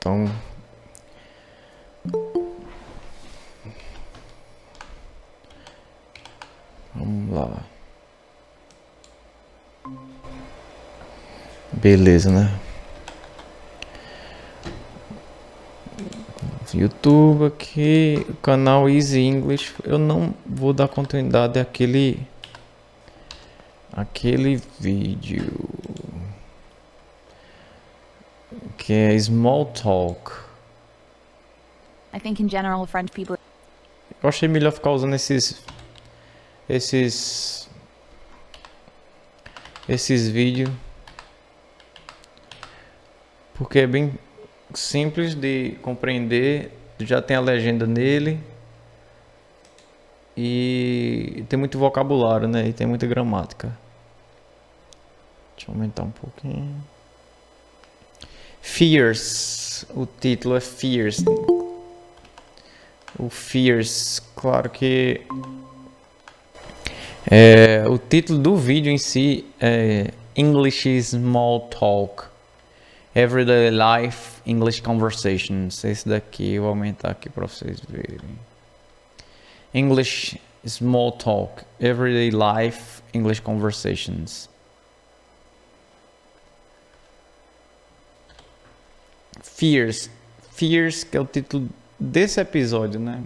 Então, vamos lá. Beleza, né? YouTube aqui, o canal Easy English. Eu não vou dar continuidade àquele vídeo que é Small Talk. I think in general French people. Eu achei melhor ficar usando esses vídeos, porque é bem simples de compreender, já tem a legenda nele e tem muito vocabulário, né? E tem muita gramática. Deixa eu aumentar um pouquinho. Fears, o título é Fears. O Fears, claro que o título do vídeo em si é English Small Talk, Everyday Life English Conversations. Esse daqui eu vou aumentar aqui para vocês verem. English Small Talk, Everyday Life English Conversations. Fears, que é o título desse episódio, né?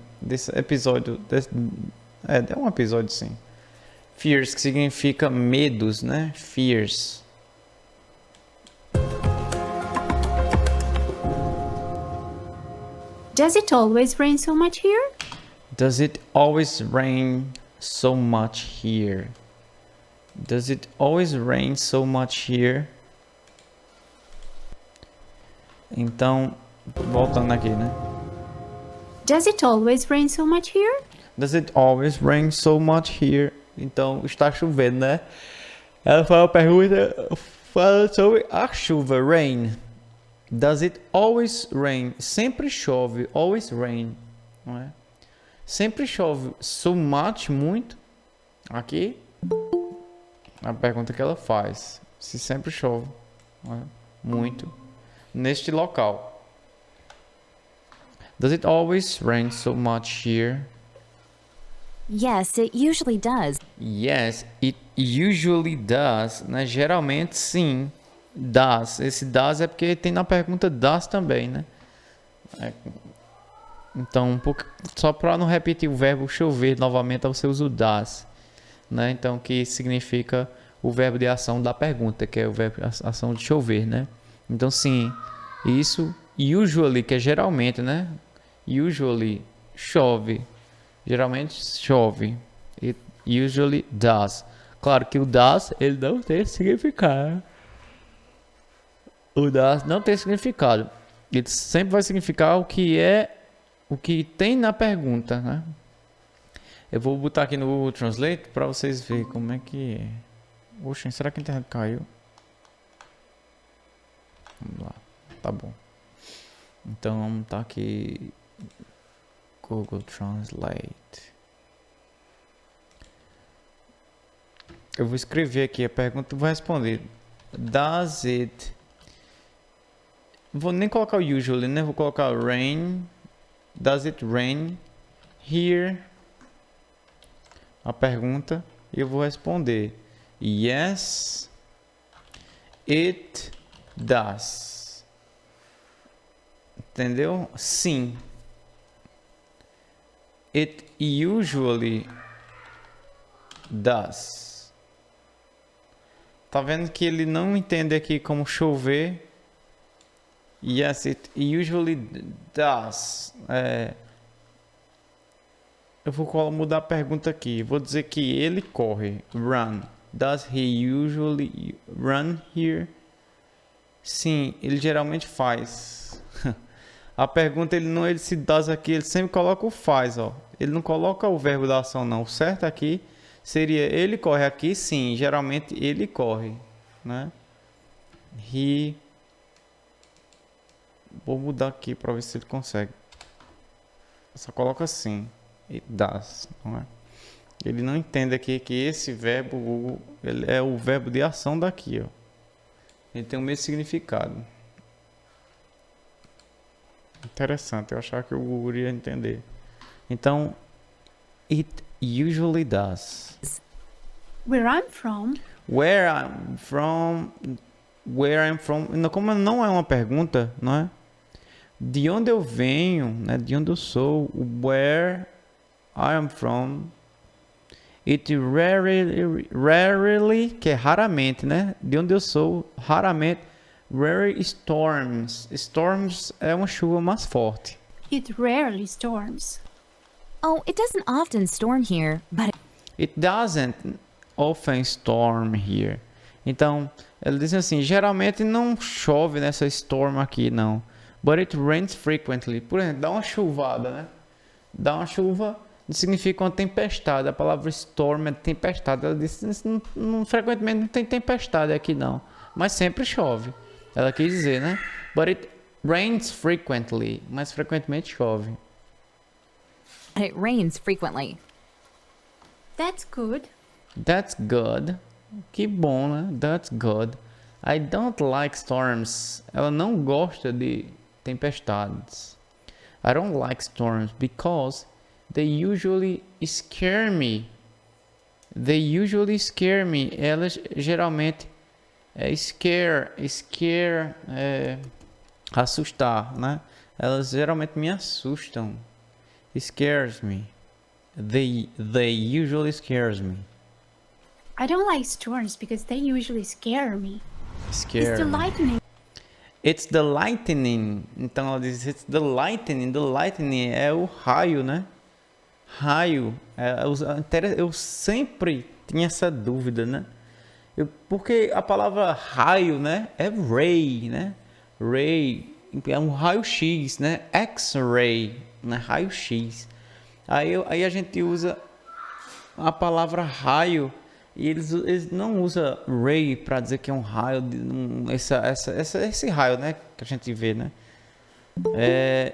É um episódio sim. Fears, que significa medos, né? Fears. Does it always rain so much here? Does it always rain so much here? Does it always rain so much here? Então, voltando aqui, né? Does it always rain so much here? Does it always rain so much here? Então, está chovendo, né? Ela faz uma pergunta fala sobre a chuva, rain. Does it always rain? Sempre chove, always rain, não é? Sempre chove, so much, muito. Aqui, a pergunta que ela faz, se sempre chove, não é? Muito, neste local. Does it always rain so much here? Yes, it usually does. Yes, it usually does, né? Geralmente sim, does. Esse does é porque tem na pergunta does também, né? Então, só para não repetir o verbo chover novamente, você usa o does, né? Então, que significa o verbo de ação da pergunta, que é o verbo de ação de chover, né? Então, sim, isso usually, que é geralmente, né? Usually chove. Geralmente chove. It usually does. Claro que o does, ele não tem significado. O does não tem significado. Ele sempre vai significar o que tem na pergunta, né? Eu vou botar aqui no Google Translate para vocês verem como é que é. Oxe, será que a internet caiu? Vamos lá. Tá bom. Então vamos botar aqui Google Translate. Eu vou escrever aqui a pergunta e vou responder. Does it... Vou nem colocar o usually, né? Vou colocar rain. Does it rain here? A pergunta. E eu vou responder. Yes, it does. Entendeu? Sim. It usually does. Tá vendo que ele não entende aqui como chover. Yes, it usually does. Eu vou mudar a pergunta aqui. Vou dizer que ele corre. Run. Does he usually run here? Sim, ele geralmente faz. A pergunta ele se does aqui, ele sempre coloca o faz, ó. Ele não coloca o verbo da ação não. O certo aqui seria ele corre aqui, sim, geralmente ele corre, né? He. Vou mudar aqui para ver se ele consegue. Só coloca assim. It does, não é? Ele não entende aqui que esse verbo ele é o verbo de ação daqui, ó. Ele tem o mesmo significado. Interessante, eu achava que o Google ia entender. Então, it usually does. Where I'm from, Where I'm from, como não é uma pergunta, não é? De onde eu venho, né? De onde eu sou, where I am from. It rarely, que é raramente, né? De onde eu sou, raramente. Rarely storms. Storms é uma chuva mais forte. it rarely storms. Oh, it doesn't often storm here, but It doesn't often storm here. Então, ele diz assim, geralmente não chove nessa storm aqui, não. But it rains frequently. Por exemplo, dá uma chuvada, né? Dá uma chuva, significa uma tempestade. A palavra storm é tempestade. Ela disse, frequentemente não tem tempestade aqui, não. Mas sempre chove. Ela quis dizer, né? But it rains frequently. Mas frequentemente chove. it rains frequently. That's good. That's good. Que bom, né? That's good. I don't like storms. Ela não gosta de tempestades. I don't like storms because they usually scare me. They usually scare me. Elas geralmente scare é assustar, né? Elas geralmente me assustam. Scares me. They usually scares me. I don't like storms because they usually scare me. Scare It's the me. lightning. It's the lightning. Então ela diz it's the lightning. The lightning é o raio, né? Raio. Eu sempre tinha essa dúvida, né? Porque a palavra raio, né? É ray, né? Ray é um raio-x, né? X-ray, né? Raio-x. Aí a gente usa a palavra raio e eles não usam ray para dizer que é um raio, esse raio, né? Que a gente vê, né?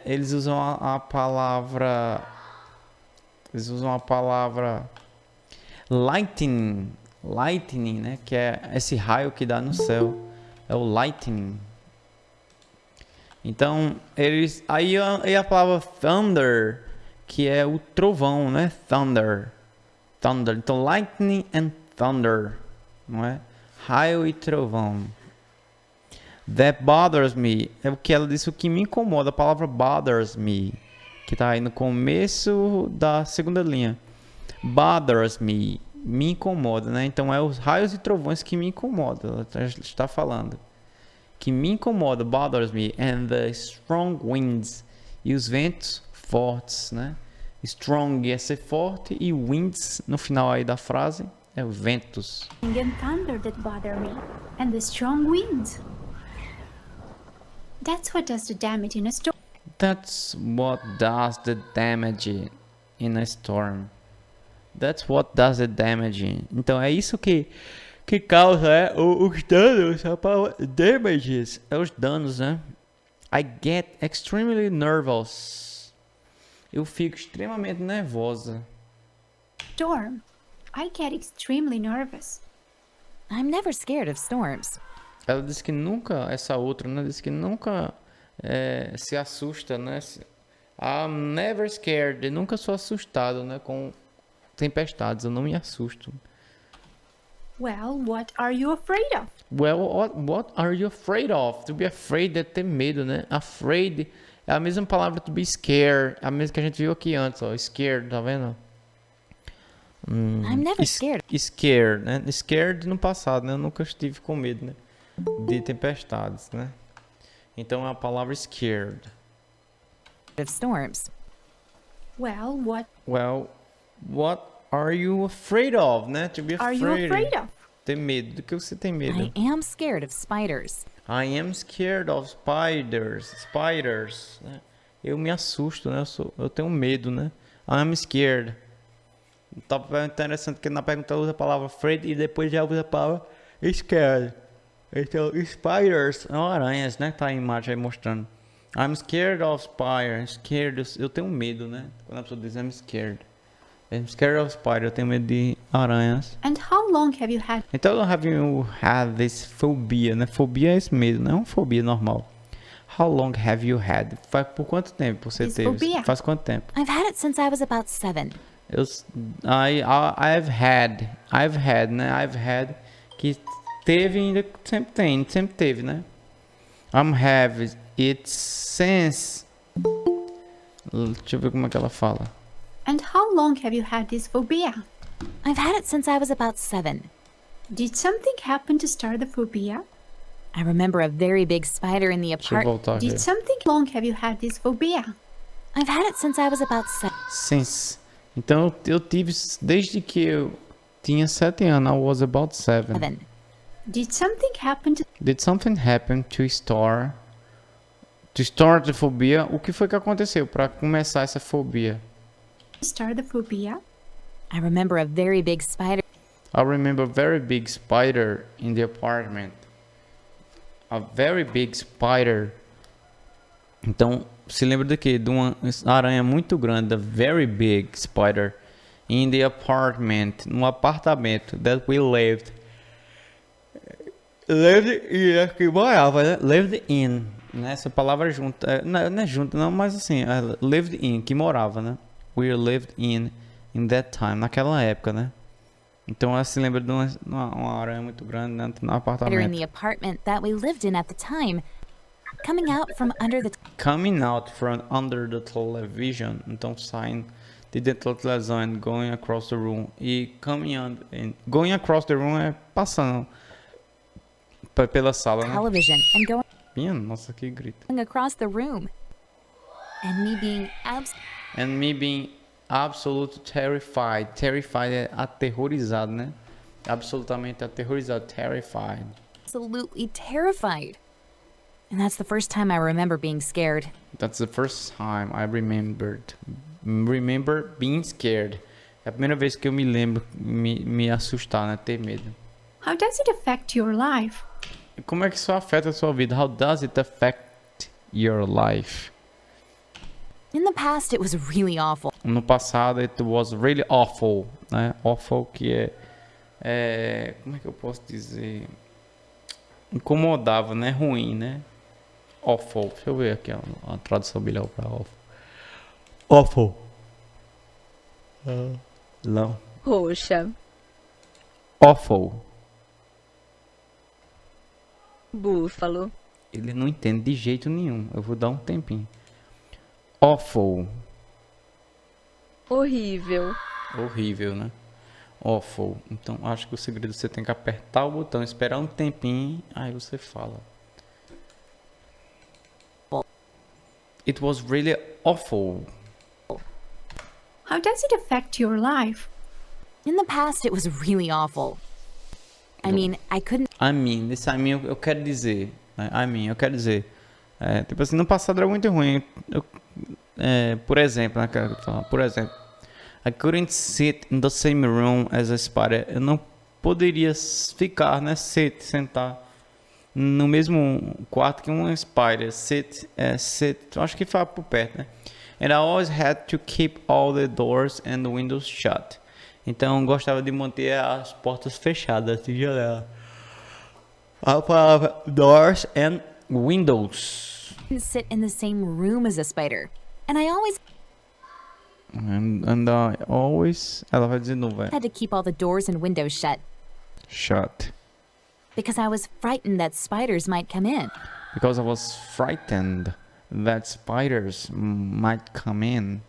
Eles usam a palavra lightning, né? Que é esse raio que dá no céu, é o lightning. Então aí a palavra thunder, que é o trovão, né? Thunder. Então lightning and thunder, não é? Raio e trovão. That bothers me. É o que ela disse, o que me incomoda. A palavra bothers me, que está aí no começo da segunda linha. Bothers me. Me incomoda, né? Então é os raios e trovões que me incomodam. Ela está falando. Que me incomoda, bothers me. And the strong winds. E os ventos fortes, né? Strong é ser forte e winds no final aí da frase é ventos. And thunder that bother me. And the strong winds. That's what does the damage in a storm. That's what does the damage in a storm. That's what does the damage. Então é isso que causa os danos. A palavra damages é os danos, né? I get extremely nervous. Eu fico extremamente nervosa. Storm. I get extremely nervous. I'm never scared of storms. Ela disse que nunca, essa outra, né? Disse que nunca se assusta, né? I'm never scared. Eu nunca sou assustado, né? Com tempestades, eu não me assusto. Well, what are you afraid of? Well, what are you afraid of? To be afraid é ter medo, né? Afraid é a mesma palavra to be scared, a mesma que a gente viu aqui antes, ó. Scared, tá vendo? I'm never scared Scared, né? Scared no passado, né? Eu nunca estive com medo, né? De tempestades, né? Então é a palavra scared. of storms. Well, What are you afraid of, né? To be are afraid. you afraid of? Ter medo. Do que você tem medo? I am scared of spiders. I am scared of spiders. Spiders, né? Eu me assusto, né? Eu tenho medo, né? I'm scared. Tá interessante que na pergunta usa a palavra afraid e depois já usa a palavra scared. Então, spiders são aranhas, né? Tá a imagem aí mostrando. I'm scared of spiders. Scared, eu tenho medo, né? Quando a pessoa diz I'm scared. I'm scared of spiders, eu tenho medo de aranhas. And how long have you had? Então, have you had this phobia, né? Fobia é esse medo, não é uma fobia normal. How long have you had? Faz por quanto tempo você This teve? phobia. Faz quanto tempo? I've had it since I was about 7. I've had, né? I've had que teve ainda sempre tem, sempre teve, né? I'm have it since. Deixa eu ver como é que ela fala. And how long have you had this phobia? I've had it since I was about 7. Did something happen to start the phobia? I remember a very big spider in the Deixa eu apartment. voltar aqui. Did something long have you had this phobia? I've had it since I was about 7. Since. Então eu tive desde que eu tinha 7 anos. I was about 7. Did something happen to Did something happen to start the phobia? O que foi que aconteceu para começar essa fobia? start the phobia? I remember a very big spider I remember a very big spider in the apartment. A very big spider. Então, se lembra de quê? De uma aranha muito grande, a very big spider in the apartment, no apartamento that we lived. Lived in, que morava, né? Lived in, né? Essa palavra junta, não é junto não, mas assim, lived in, que morava, né? We lived in that time, naquela época, né? Então ela se lembra de uma aranha muito grande dentro do in apartamento. the apartment that we lived in at the time, coming out from under the Coming out from under the television. Então saindo de dentro da televisão and going across the room. E going across the room é passando pela sala, né? television and going Minha nossa, que grito. across the room. And me being And me being absolutely terrified. Terrified é aterrorizado, né? Absolutamente aterrorizado. Terrified. absolutely terrified. And that's the first time I remember being scared. That's the first time I remember being scared. É a primeira vez que eu me lembro me assustar, né? Ter medo. How does it affect your life? E como é que isso afeta a sua vida? How does it affect your life? In the past, it was really awful. No passado, it was really awful, né? Awful que é como é que eu posso dizer? Incomodava, né? Ruim, né? Awful. Deixa eu ver aqui a tradução melhor para awful. Awful. Não. Roxa, Awful. búfalo, Ele não entende de jeito nenhum. Eu vou dar um tempinho. Awful. horrível, Horrível, né? Awful. Então, acho que o segredo você tem que apertar o botão, esperar um tempinho, aí você fala. It was really awful. How does it affect your life? In the past, it was really awful. I mean, I couldn't I mean, esse I mean eu quero dizer. Né? I mean, eu quero dizer. Tipo assim, no passado era muito ruim. Por exemplo, né? Quero falar, por exemplo. I couldn't sit in the same room as a spider. Eu não poderia ficar, né? Sentar no mesmo quarto que uma spider. Sit. Eu acho que fala por perto, né? And I always had to keep all the doors and the windows shut. Então, eu gostava de manter as portas fechadas de janela. A palavra doors and windows. sit in the same room as a spider. And I always And I always... Ela vai dizer novo, had to keep all the doors and windows shut shut. because I was frightened that spiders might come in. Because I was frightened that spiders might come in.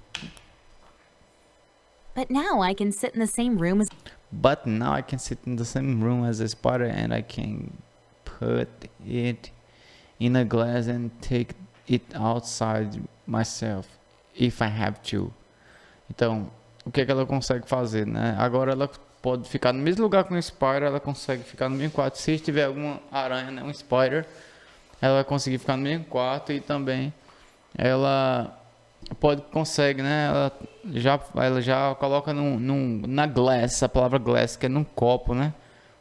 But now I can sit in the same room as But now I can sit in the same room as a spider and I can put it in a glass and take it outside myself if I have to. Então, o que é que ela consegue fazer, né? Agora ela pode ficar no mesmo lugar com o spider, ela consegue ficar no mesmo quarto. Se tiver alguma aranha, né, um spider, ela vai conseguir ficar no mesmo quarto e também ela consegue, né? Ela já coloca na glass, a palavra glass, que é num copo, né?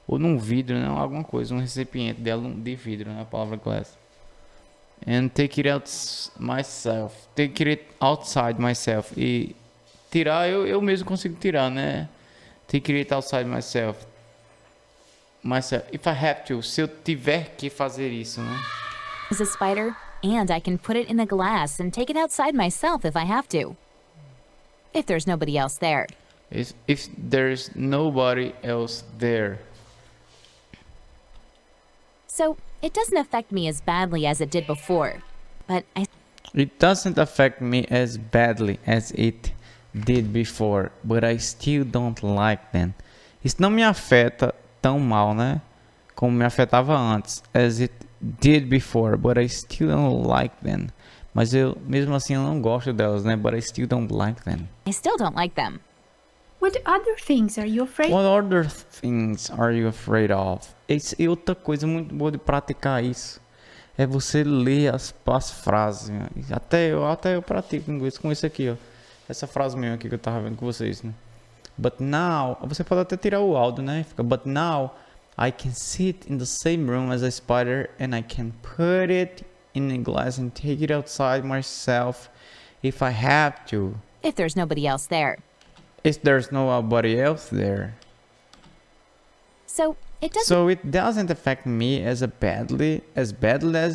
Ou num vidro, né? Alguma coisa, um recipiente dela de vidro, né? A palavra glass. And take it out myself. Take it outside myself. E tirar, eu mesmo consigo tirar, né? Take it outside myself. Myself. If I have to. Se eu tiver que fazer isso, né? a spider, And I can put it in a glass and take it outside myself if I have to. If there's nobody else there. If there's nobody else there. So, it doesn't affect me as badly as it did before. But It doesn't affect me as badly as it did before, but I still don't like them. Isso não me afeta tão mal, né? Como me afetava antes. As it did before, but I still don't like them. Mas eu, mesmo assim, eu não gosto delas, né? But I still don't like them. I still don't like them. What other things are you afraid What other things are you afraid of? E outra coisa muito boa de praticar isso é você ler as frases. Né? Até eu pratico inglês com isso aqui, ó. Essa frase mesmo aqui que eu tava vendo com vocês, né? But now, você pode até tirar o áudio, né? Fica, but now I can sit in the same room as a spider and I can put it in a glass and take it outside myself if I have to. If there's nobody else there. If there's nobody else there. So, So it doesn't affect me as badly as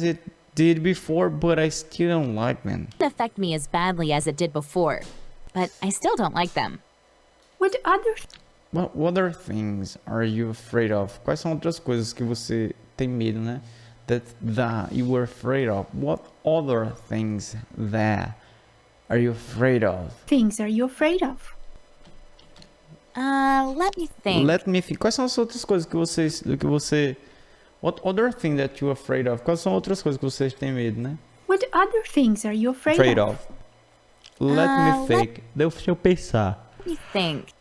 it did before, but I still don't like them. affect me as badly as it did before. But I still don't like them. What What other things are you afraid of? Quais são outras coisas que você tem medo, né? That you were afraid of. What other things that are you afraid of? things are you afraid of? Let me think. Let me think. Quais são as outras coisas que você... What other thing that you're afraid of? Quais são outras coisas que vocês têm medo, né? What other things are you afraid of? Let me think. Deixa eu pensar. Let me think.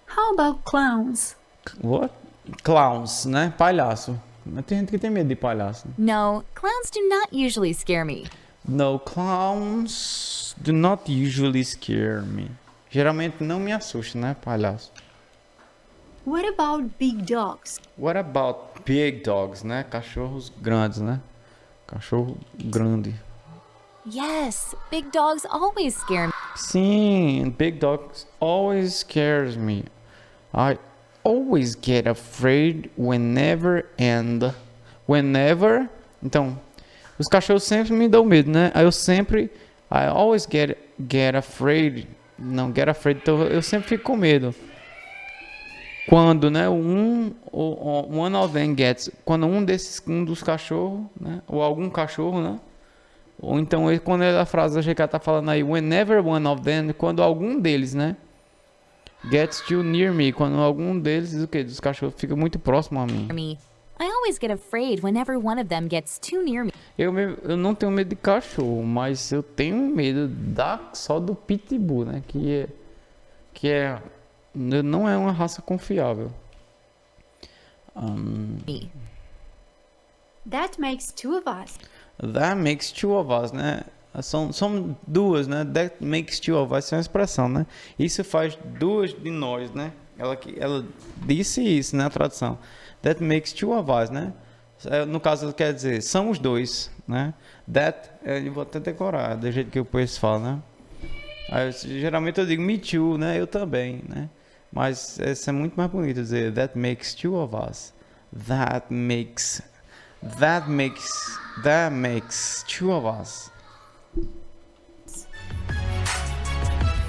How about clowns? What? Clowns, né? Palhaço. Mas tem gente que tem medo de palhaço. No, clowns do not usually scare me. No, clowns do not usually scare me. Geralmente não me assusta, né, palhaço? What about big dogs? What about big dogs, né? Cachorros grandes, né? Cachorro grande. Yes, big dogs always scare me. Sim, big dogs always scares me. I always get afraid whenever. Então, os cachorros sempre me dão medo, né? I always get afraid. Não, get afraid, então eu sempre fico com medo. Quando, né, one of them gets, quando um dos cachorros, né, ou algum cachorro, né, ou então quando a frase que ela tá falando aí, whenever one of them, quando algum deles, né, gets too near me, quando algum deles, o que, dos cachorros fica muito próximo a mim. I always get afraid whenever one of them gets too near me. Eu não tenho medo de cachorro, mas eu tenho medo só do pitbull, né, que não é uma raça confiável. That makes two of us. That makes two of us, né? São duas, né? That makes two of us é uma expressão, né? Isso faz duas de nós, né? Ela disse isso, né? A tradução. That makes two of us, né? No caso, quer dizer, são os dois, né? That, eu vou até decorar, do jeito que o povo fala, né? Aí, geralmente eu digo me too, né? Eu também, né? Mas esse é muito mais bonito dizer that makes two of us. That makes two of us.